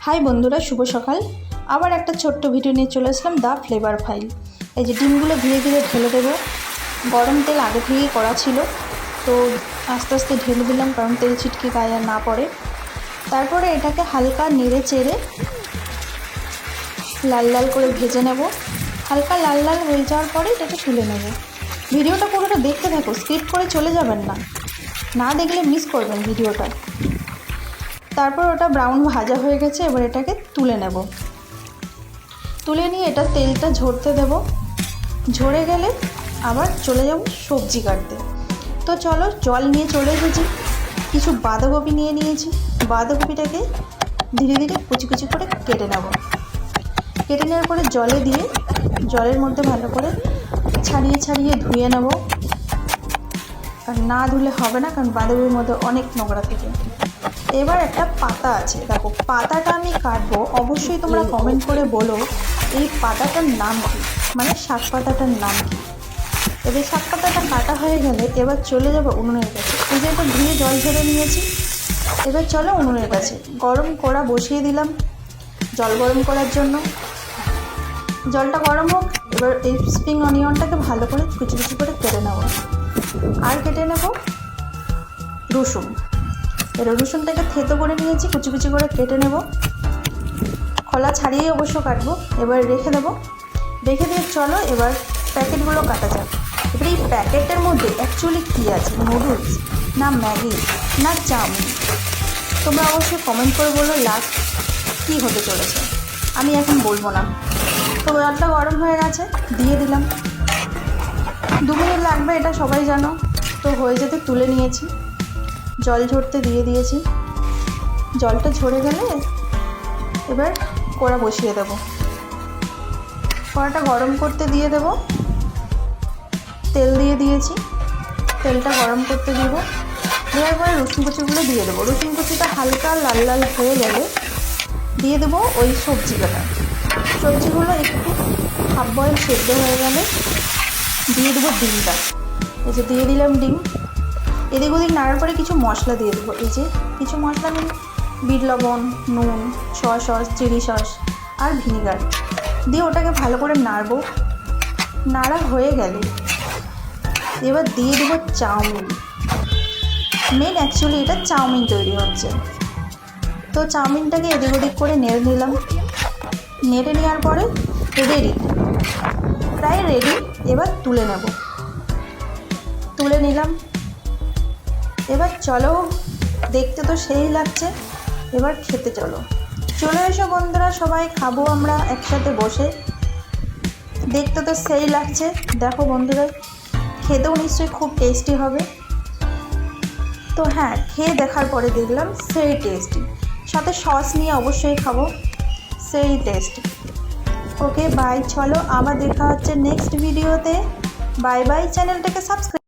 High বন্ধুরা, শুভ সকাল। আবার একটা ছোট্ট ভিডিও নিয়ে চলে আসলাম, দ্য ফ্লেভার ফাইল। এই যে ডিমগুলো ধীরে ধীরে ঢেলে দেবো। গরম তেল আগে থেকেই করা ছিল, তো আস্তে আস্তে ঢেলে দিলাম কারণ তেল ছিটকে গায়ে আর না পড়ে। তারপরে এটাকে হালকা নেড়ে চেড়ে লাল লাল করে ভেজে নেব। হালকা লাল লাল হয়ে যাওয়ার পরে এটাকে তুলে নেব। ভিডিওটা পুরোটা দেখতে থাকো, স্কিপ করে চলে যাবেন না, না দেখলে মিস করবেন ভিডিওটা। তারপর ওটা ব্রাউন ভাজা হয়ে গেছে, এবার এটাকে তুলে নেব। তুলে নিয়ে এটা তেলটা ঝরতে দেব। ঝরে গেলে আবার চলে যাব সবজি কাটতে। তো চলো, জল নিয়ে চলে এসেছি। কিছু বাঁধাকপি নিয়ে নিয়েছি। বাঁধাকপিটাকে ধীরে ধীরে কুচি কুচি করে কেটে নেব। কেটে নেওয়ার পরে জলে দিয়ে জলের মধ্যে ভালো করে ছাড়িয়ে ছাড়িয়ে ধুয়ে নেব। আর না ধুলে হবে না, কারণ বাঁধাকপির মধ্যে অনেক নোংরা থাকে। এবার একটা পাতা আছে, দেখো পাতাটা আমি কাটবো। অবশ্যই তোমরা কমেন্ট করে বলো এই পাতাটার নাম কী, মানে শাক পাতাটার নাম কী। এবার শাক পাতাটা কাটা হয়ে গেলে এবার চলে যাবো উনুনের কাছে। এই যে এটা ধুয়ে জল ঝরে নিয়েছি। এবার চলো উনুনের কাছে। গরম কড়া বসিয়ে দিলাম জল গরম করার জন্য। জলটা গরম হোক। এবার এই স্প্রিং অনিয়নটাকে ভালো করে কুচি কুচি করে কেটে নেব। আর কেটে নেব রসুন। এবার রসুনটাকে থেতো করে নিয়েছি, কুচি কুচি করে কেটে নেব। খোলা ছাড়িয়ে অবশ্য কাটবো। এবার রেখে দেবো। রেখে দিয়ে চলো এবার প্যাকেটগুলো কাটা যাক। এবার এই প্যাকেটের মধ্যে অ্যাকচুয়ালি কী আছে, নুডলস না ম্যাগি না চাউমিন? তোমরা অবশ্যই কমেন্ট করে বলো লাস্ট কী হতে চলেছে। আমি এখন বলবো না। তো জলটা গরম হয়ে গেছে, দিয়ে দিলাম। 2 মিনিট লাগবে, এটা সবাই জানো। তো হয়ে যেতে তুলে নিয়েছি, জল ঝরতে দিয়ে দিয়েছি। জলটা ঝরে গেলে এবার কড়া বসিয়ে দেব। কড়াটা গরম করতে দিয়ে দেব। তেল দিয়ে দিয়েছি, তেলটা গরম করতে দিব। দেওয়ার পরে রসুন কুচিগুলো দিয়ে দেবো। রসুন কুচিটা হালকা লাল লাল হয়ে গেলে দিয়ে দেবো ওই সবজিগুলো একটু হাফ বয়েল সেদ্ধ হয়ে গেলে দিয়ে দেবো ডিমটা। এই যে দিয়ে দিলাম ডিম। এদিক ওদিক নাড়ার পরে কিছু মশলা দিয়ে দেবো। এই যে কিছু মশলা নিন, বিট লবণ, নুন, সয়া সস, চিলি সস আর ভিনিগার দিয়ে ওটাকে ভালো করে নাড়বো। নাড়া হয়ে গেলে এবার দিয়ে দেবো চাউমিন। মেন অ্যাকচুয়ালি এটা চাউমিন তৈরি হচ্ছে। তো চাউমিনটাকে এদিক ওদিক করে নেড়ে নিলাম। নেড়ে নেওয়ার পরে রেডি, প্রায় রেডি। এবার তুলে নেব। তুলে নিলাম। এবার চলো, দেখতে তো সেই লাগছে, এবার খেতে চলো। চলে এসো বন্ধুরা, সবাই খাবো আমরা একসাথে বসে। দেখতে তো সেই লাগছে, দেখো বন্ধুরা, খেতেও নিশ্চয়ই খুব টেস্টি হবে। তো হ্যাঁ, খেয়ে দেখার পরে দেখলাম সেই টেস্টি। সাথে সস নিয়ে অবশ্যই খাবো, সেই টেস্টি। ওকে বাই, চলো আবার দেখা হচ্ছে নেক্সট ভিডিওতে। Bye bye. চ্যানেলটাকে সাবস্ক্রাইব